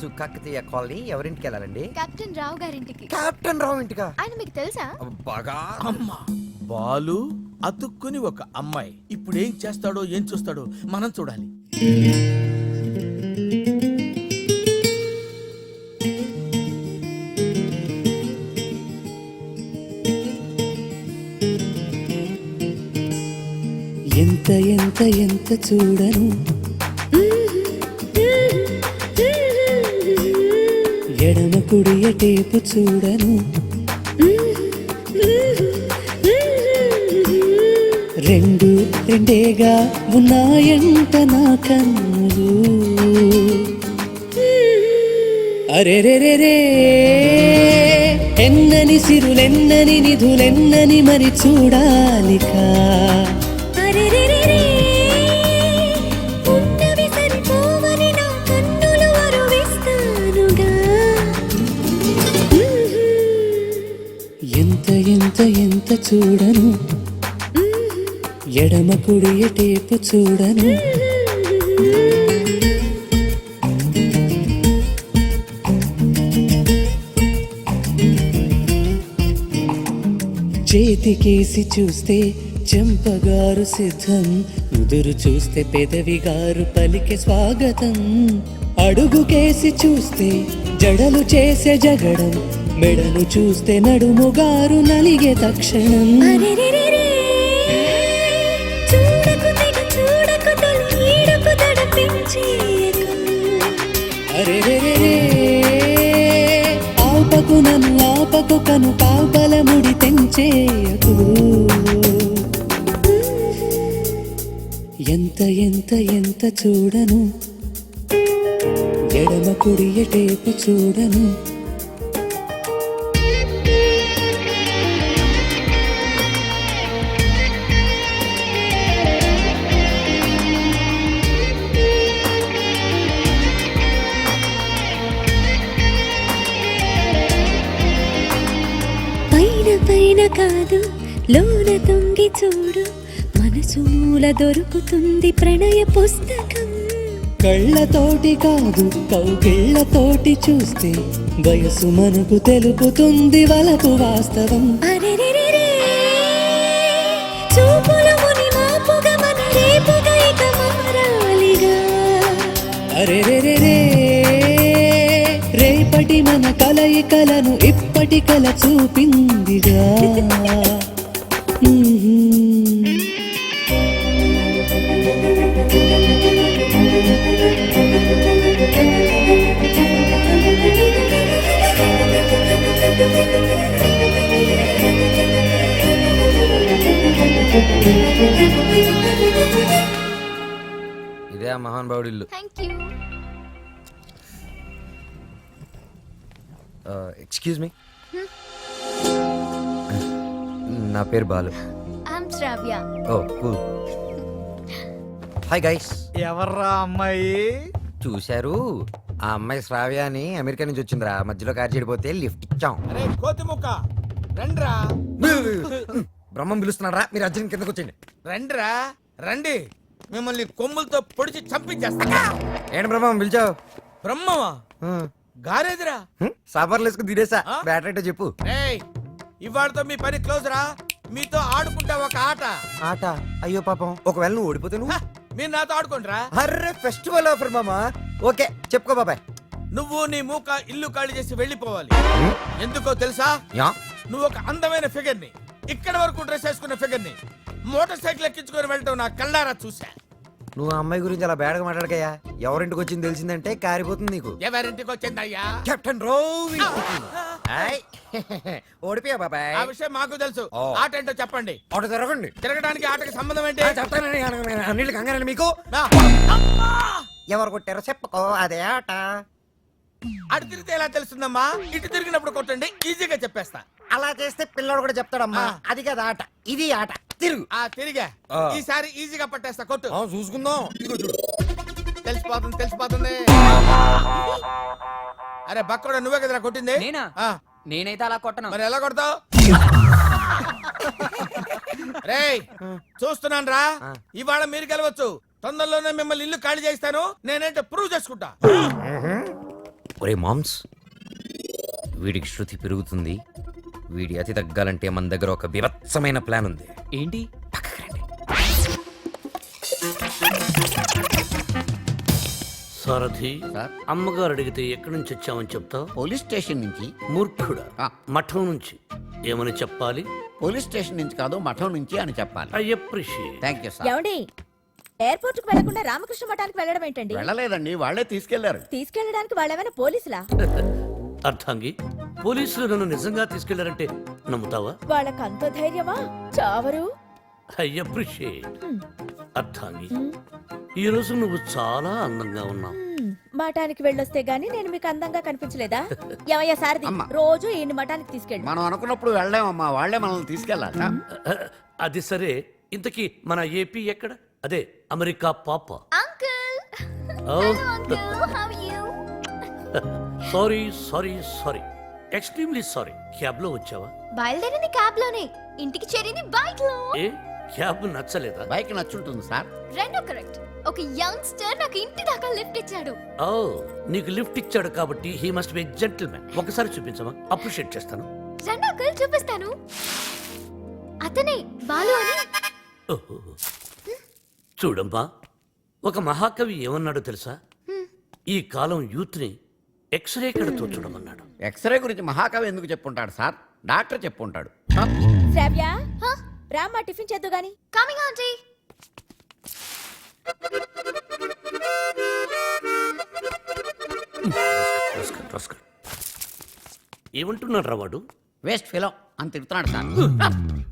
To Kakatiya colony. ఎవరింటికి వెళ్ళాలండి? Captain రావు గారింటికి. కెప్టెన్ రావు ఇంటికా? ఆయన మీకు తెలుసా? బాగా. అమ్మా బాలు అతుక్కుని ఒక అమ్మాయి ఇప్పుడు ఏం చేస్తాడో ఏం చూస్తాడో మనం చూడాలి. ఎంత ఎంత ఎంత చూడను ఎడమ కుడి టేపు చూడను రెండు రెండేగా ఉన్నాయంట నా కన్నులు. అరే రే రే రే ఎన్నని సిరులెన్నని నిధులెన్నని మరి చూడాలికా. ఎంత ఎంత ఎంత చూడను ఎడమ కుడి టేపు చూడను. చేతికేసి చూస్తే చెంపగారు సిద్ధం, ఎదురు చూస్తే పెదవిగారు పలికే స్వాగతం. అడుగుకేసి చూస్తే జడలు చేసే జగడం, మెడను చూస్తే నడుముగారు నలిగే తక్షణం. అరే రే రే ఆపకు నన్ను ఆపకు కను పాపల ముడి తెంచేయకు. ఎంత ఎంత ఎంత చూడను ఎడమ కుడి టేపు చూడను. పైన కాదు లోన తొంగి చూడు, మనసు మూల దొరుకుతుంది ప్రణయ పుస్తకం. కళ్ళతోటి కాదు కౌగిళ్ళతోటి చూస్తే వయసు మనకు తెలుపుతుంది వలపు వాస్తవం. అరే రే రే రే రేపటి మన కలయికలను ఇప్పటి కల చూపిందిగా. ఇదే ఆ మహానుభావుడి ఇల్లు. Thank you. ఎక్స్క్యూజ్ మీ, నా పేరు Balu. I'm Shravya. Oh cool. Hi guys. ఎవర్రా అమ్మాయి? చూశారు, ఆ అమ్మాయి శ్రావ్య అని అమెరికా నుంచి వచ్చిందిరా. మధ్యలో కారు చెడిపోతే లిఫ్ట్ ఇచ్చాం. అరే కోతి ముక్క రండ్రా బ్రహ్మం పిలుస్తున్నారా, మీరు అర్జున్ కిందకు వచ్చండి. రండ్రా రండి, మిమ్మల్ని కొమ్ములతో పొడిచి చంపించేస్తా. ఏంటి బ్రహ్మం పిలిచావు? బ్రహ్మమా గారేదిరా? సాబార్లు వేసుకుని తీరేసా. బ్యాటరీ అంటే చెప్పు. ఏయ్ ఇవాళతో మీ పని క్లోజ్ రా. మీతో ఆడుకుంటా ఒక ఆట. ఆట? అయ్యో పాపం, ఒకవేళ నువ్వు ఓడిపోతే నువ్వు? మీరు నాతో ఆడుకోండిరా. అర్రే ఫెస్టివల్ ఆఫర్ మామా. ఓకే చెప్పుకో బాబాయ్. నువ్వు నీ మూక ఇల్లు ఖాళీ చేసి వెళ్ళిపోవాలి. ఎందుకో తెలుసా? యా. నువ్వు ఒక అందమైన ఫిగర్ ని, ఇక్కడ వరకు డ్రెస్ వేసుకున్న ఫిగర్ ని మోటార్ సైకిల్ ఎక్కించుకొని వెళ్ళటం నా కళ్ళారా చూసా. నువ్వు ఆ అమ్మాయి గురించి అలా బేడగా మాట్లాడకయ్యా. ఎవరింటికి వచ్చింది తెలిసిందంటే కారిపోతుంది నీకు. ఎవరింటికి వచ్చిందయ్యా? కెప్టెన్ రోవ్ ఇంటికి. ఓడిపోయా బాబాయ్. ఆ విషయం మాకు తెలుసు. ఆట ఏంటో చెప్పండి. ఆట తిరగండి. తిరగడానికి ఆటకి సంబంధం ఏంటి? చెప్తానండి. అన్నిళ్ళు కంగారండి మీకు. ఎవరు కొట్టారో చెప్పుకో, అదే ఆట. అటు తిరిగితే ఎలా తెలుస్తుందమ్మా? ఇటు తిరిగినప్పుడు కొట్టండి, ఈజీగా చెప్పేస్తా. అలా చేస్తే పిల్లడు కూడా చెప్తాడమ్మా. అది కదా ఆట, ఇది ఆట. తిరుగు. తిరిగా ఈసారి ఈజీగా పట్టేస్తా. కొట్టు. చూసుకుందాం. తెలిసిపోతుంది తెలిసిపోతుంది. అరే బక్కడా, నువ్వే కదరా కొట్టింది? నేనా? నేనైతే అలా కొట్టను. మరి ఎలా కొడతావు? రేయ్ చూస్తున్నాను రా, ఇవాళ మీరు గెలవచ్చు. తొందరలోనే మిమ్మల్ని ఇల్లు ఖాళీ చేస్తాను. నేనేంటో ప్రూవ్ చేసుకుంటా. ఒరే మామ్స్, వీడికి శృతి పెరుగుతుంది. వీడి అతి తగ్గాలంటే మన దగ్గర ఒక బీభత్సమైన ప్లాన్ ఉంది. ఏంటి? పక్కకి రండి. సారథి, అమ్మగారు అడిగితే ఎక్కడి నుంచి వచ్చామని చెప్తావు? పోలీస్ స్టేషన్ నుంచి. మూర్ఖుడా, మఠం నుంచి. ఏమని చెప్పాలి? పోలీస్ స్టేషన్ నుంచి కాదు, మఠం నుంచి అని చెప్పాలి. I appreciate. Thank you sir. ఏమండి, ఎయిర్పోర్ట్ కు వెళ్లకుండా రామకృష్ణ మఠానికి వెళ్ళడం ఏంటండి? వెళ్ళలేదండి, వాళ్ళే తీసుకెళ్లారు. తీసుకెళ్ళడానికి వాళ్ళేమైనా పోలీసులా? అర్థంగి, పోలీసులు నన్ను నిజంగా తీసుకెళ్లారంటే నమ్ముతావా? వాళ్ళకి అంత ధైర్యమా? చావరు. I appreciate. అర్థంగి, ఈ రోజు నువ్వు చాలా అందంగా ఉన్నావు. మఠానికి వెళ్ళొస్తే గానీ నేను మీకు అందంగా కనిపించలేదా? ఏమయ్యా సారథి, అమ్మా. రోజు ఈయన మఠానికి తీసుకెళ్ళి. మనం అనుకున్నప్పుడు వెళ్ళామమ్మా, వాళ్ళే మనల్ని తీసుకెళ్ళాలి. అది సరే, ఇంతకీ మన ఏపీ ఎక్కడ? అదే అమెరికా పాప. Uncle Oh. Uncle how you sorry sorry sorry, extremely sorry. Cab లో వచ్చావా? బయలుదేరింది క్యాబ్ లోనే, ఇంటికి చేరింది బైక్ లో. ఏ క్యాబ్ నచ్చలేదా? బైక్ నచ్చుంటుంది సార్. రెండు కరెక్ట్. ఒక యంగ్స్టర్ నాకు ఇంటి దాకా లిఫ్ట్ ఇచ్చాడు. ఓ, నీకు లిఫ్ట్ ఇచ్చాడు కాబట్టి హీ మస్ట్ బి జెంటిల్మెన్. ఒకసారి చూపించమా, అప్రిషియేట్ చేస్తాను. రెండు అంకుల్ చూపిస్తాను. అతనే బాలు అని. ఓహో. చూడమ్మా, ఒక మహాకవి ఏమన్నాడో తెలుసా? ఈ కాలం యూత్ ని ఎక్స్రే కడుతూ చూడమన్నాడు. ఎక్స్రే గురించి మహాకవి ఎందుకు చెప్పుంటాడు సార్? డాక్టర్ చెప్పుంటాడు. శ్రావ్య, హ? రామ్మా టిఫిన్ చేద్దు గాని. Coming aunty. ఏమంటున్నాడు రా వాడు? వేస్ట్ ఫెలో అని తిడుతున్నాడు సార్.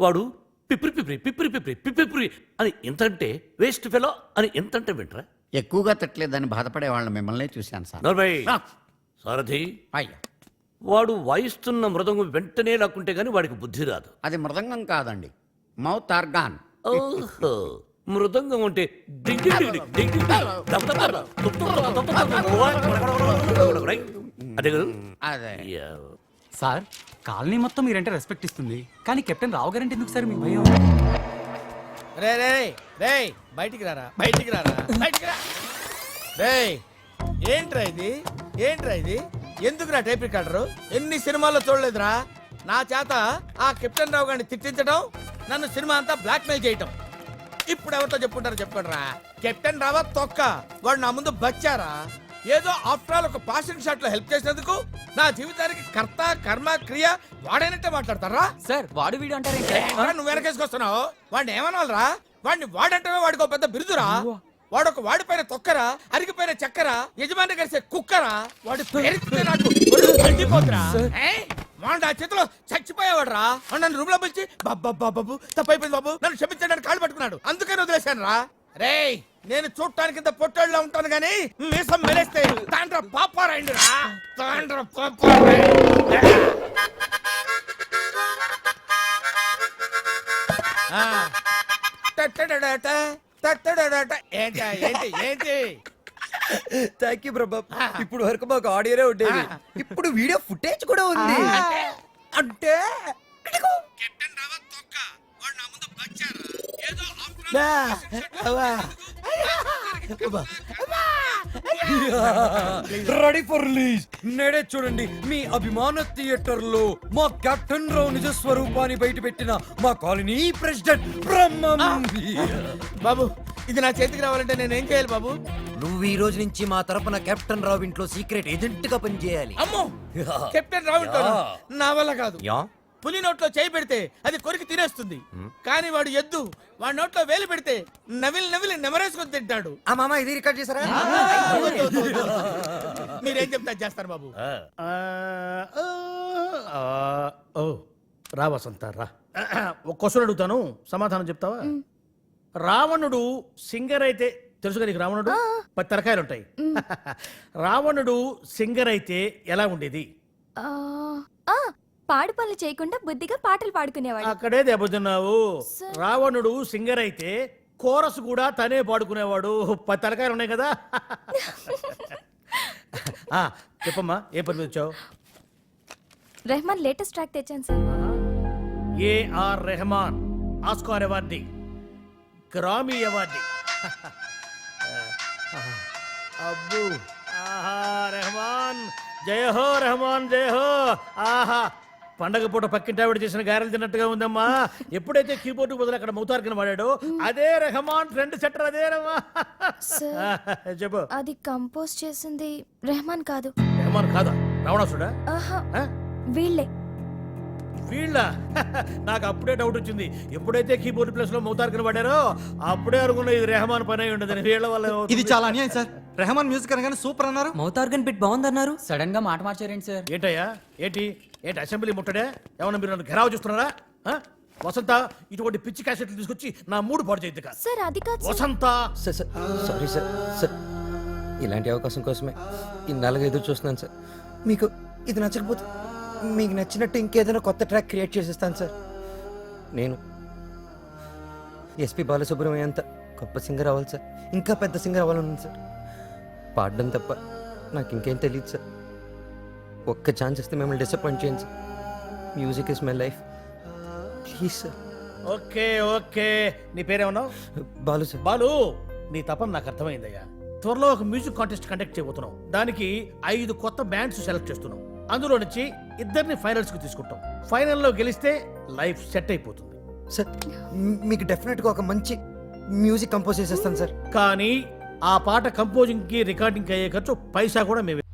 వాడు పిప్రి పిప్రి పిప్రి పిప్రి పిప్రి అని ఎంతంటే, వేస్ట్ ఫెలో అని ఎంతంటే వింటరా? ఎక్కువగా తిట్టలేదని బాధపడే వాళ్ళని మిమ్మల్ని చూశాను సార్. నర్వై సారథి, అయ్యా, వాడు వాయిస్తున్న మృదంగం వెంటనే లాక్కుంటే గాని వాడికి బుద్ధి రాదు. అది మృదంగం కాదండి, మౌత్ ఆర్గాన్. ఓహో, మృదంగం అంటే డింగి డింగి డింగి అదే కదా? అదే యా. సార్, కాలనీ మొత్తం మీరంటే రెస్పెక్ట్ ఇస్తుంది, కానీ కెప్టెన్ రావు గారంటే ఎందుకు సార్ మీ భయం? రే రే రే, బయటికి రారా, బయటికి రారా, బయటికి రా. రే, ఏంట్రా ఇది, ఏంట్రా ఇది? ఎందుకురా టైప్ రికార్డరు? ఎన్ని సినిమాల్లో చూడలేదురా నా చేత ఆ కెప్టెన్ రావు గారిని తిట్టించడం, నన్ను సినిమా అంతా బ్లాక్ మెయిల్ చేయటం. ఇప్పుడు ఎవరితో చెప్పుకుంటారో చెప్పుకోండిరా. కెప్టెన్ రావా తొక్క, వాడు నా ముందు బచ్చారా. ఏదో ఆఫ్టర్ ఆల్ ఒక పాసింగ్ షాట్ లో హెల్ప్ చేసినందుకు నా జీవితానికి కర్త కర్మ క్రియ వాడైనట్టే మాట్లాడతారా? సార్, వాడు వీడు అంటారే. నువ్వు వెనకేసుకొస్తున్నావు. వాడిని ఏమనాలరా? వాడిని వాడంటే వాడికి ఒక పెద్ద బిరుదురా. వాడొక వాడిపైన తొక్కరా, అరిగిపోయిన చక్కరా, యజమాని కలిసే కుక్కరా. వాడి పేరుతో నాకు ఒళ్ళు మండిపోతురా. వాడు నా చేతిలో చచ్చిపోయేవాడురా. వాడు నన్ను రూమ్ లో పిలిచి బాబు తప్పైపోయింది బాబు, నన్ను క్షమించడానికి కాళ్ళు పట్టుకున్నాడు. అందుకని వదిలేశాను రా. రేయ్, నేను చూడటానికి ఇంత పొట్టోళ్ళలో ఉంటాను గానీ మీసం మెలేస్తే తాండ్ర పాపారాయండిరా, తాండ్ర పాపారాయండి. ఏంటి ఏంటి ఏంటి? థ్యాంక్ యూ ప్రభా. ఇప్పుడు వరకు మాకు ఆడియోనే ఉండేది, ఇప్పుడు వీడియో ఫుటేజ్ కూడా ఉంది. అంటే కెప్టెన్ రావత్ తొక్క, వాడు నా ముందు బచ్చారా. ఏదో రెడీ ఫర్ రిలీజ్. నేడే చూడండి మీ అభిమాన థియేటర్ లో మా కెప్టెన్ రావు నిజ స్వరూపాన్ని బయట పెట్టిన మా కాలనీ ప్రెసిడెంట్ బ్రహ్మం. బాబు, ఇది నా చేతికి రావాలంటే నేనేం చేయాలి బాబు? నువ్వు ఈ రోజు నుంచి మా తరపున కెప్టెన్ రావు ఇంట్లో సీక్రెట్ ఏజెంట్ గా పనిచేయాలి. అమ్మో, కెప్టెన్ రావు ఇంట్లోనా? నా వల్ల కాదు. యా, పులి నోట్లో చేయి పెడితే అది కొరికి తినేస్తుంది, కానీ వాడు ఎద్దు. వాడి నోట్లో వేలు పెడితే నవిలి నవిలి నెమరేసుకొని తింటాడు. ఆ మామ ఇది రికార్డ్ చేశారా? మీరేం చెప్తా చేస్తారు బాబు. ఓ రా వసంత రా. ఒక క్వశ్చన్ అడుగుతాను, సమాధానం చెప్తావా? రావణుడు సింగర్ అయితే తెలుసుగా నీకు? రావణుడు 10 తలకాయలు ఉంటాయి. రావణుడు సింగర్ అయితే ఎలా ఉండేది? పాడు పనులు చేయకుండా బుద్ధిగా పాటలు పాడుకునేవాడు. అక్కడే దెబ్బతిన్నావు. రావణుడు సింగర్ అయితే కోరస్ కూడా తనే పాడుకునేవాడు. 10 తలకాయలు ఉన్నాయి కదా. చెప్పమ్మా, ఏ పని మీద వచ్చావు? రెహమాన్ లేటెస్ట్ ట్రాక్ తెచ్చాను sir. AR Rahman Oscar awardee, Grammy awardee. అబ్బో, ఆహా, రెహమాన్ జయ హో రెహమాన్ జయ హో. ఆహా పండగ పూట పక్కింటి ఆవిడ చేసిన గారెలు తిన్నట్టుగా ఉందమ్మా. ఎప్పుడైతే కీబోర్డు బదులు అక్కడ మౌతార్కిన వాడాడో అదే రెహమాన్ ఫ్రెండ్ సెటర్ అదే రమ్మా. చెప్పు. అది కంపోజ్ చేసింది రెహమాన్ కాదు. రెహమాన్ కాదా? రావణాసుడా? ఆహా ఆ? వీళ్ళే. వీళ్ళ నాకు అప్పుడే డౌట్ వచ్చింది. ఎప్పుడైతే కీబోర్డ్ ప్లేస్ లో మౌతార్కిన వాడారో అప్పుడే అనుకున్నా ఇది రెహమాన్ పని అయి ఉండదని. వీళ్ళ వల్ల ఏమవుతుంది? ఇది చాలా అన్యాయం సార్. రెహమాన్ మ్యూజిక్ అనగానే సూపర్ అన్నారు, మౌత్ ఆర్గన్ బిట్ బాగుందన్నారు, సడన్ గా మాట మార్చారేంటి సార్? ఏంటయ్యా ఏంటి ఏంటి అసెంబ్లీ ముట్టడే? ఏమన్నా మీరు నన్ను ఘెరావు చూస్తున్నారా? ఆ? వసంత ఇటువంటి పిచ్చి క్యాసెట్లు తీసుకొచ్చి నా మూడు పాడు చేయద్దు కా. సార్ అది కాదు సార్. వసంత సారీ సార్. సార్ ఇలాంటి అవకాశం కోసమే ఇన్నాళ్ళుగా ఎదురు చూస్తున్నాను సార్. మీకు ఇది నచ్చకపోతే మీకు నచ్చినట్టు ఇంకేదైనా కొత్త ట్రాక్ క్రియేట్ చేసేస్తాను సార్. నేను ఎస్పి బాలసుబ్రహ్మణ్యం అంత గొప్ప సింగర్ అవ్వాలి సార్. ఇంకా పెద్ద సింగర్ అవ్వాలన్నాను సార్. పాడడం తప్ప నాకు ఇంకేం తెలియదు సార్. ఒక్క ఛాన్స్ ఇస్తే మిమ్మల్ని డిసప్పాయింట్ చేయండి sir. Music is my life, please sir. Okay okay. నీ పేరేమన్నావు? బాలు సార్. బాలు, నీ తపన నాకు అర్థమైందయ్యా. త్వరలో ఒక మ్యూజిక్ కాంటెస్ట్ కండక్ట్ చేయబోతున్నాం. దానికి 5 కొత్త బ్యాండ్స్ సెలెక్ట్ చేస్తున్నాం. అందులో నుంచి 2 ఫైనల్స్ కి తీసుకుంటాం. ఫైనల్లో గెలిస్తే లైఫ్ సెట్ అయిపోతుంది. సార్ మీకు డెఫినెట్గా ఒక మంచి మ్యూజిక్ కంపోజ్ చేసేస్తాను సార్. కానీ ఆ పాట కంపోజింగ్ కి రికార్డింగ్ అయ్యే ఖర్చు పైసా కూడా మేమే.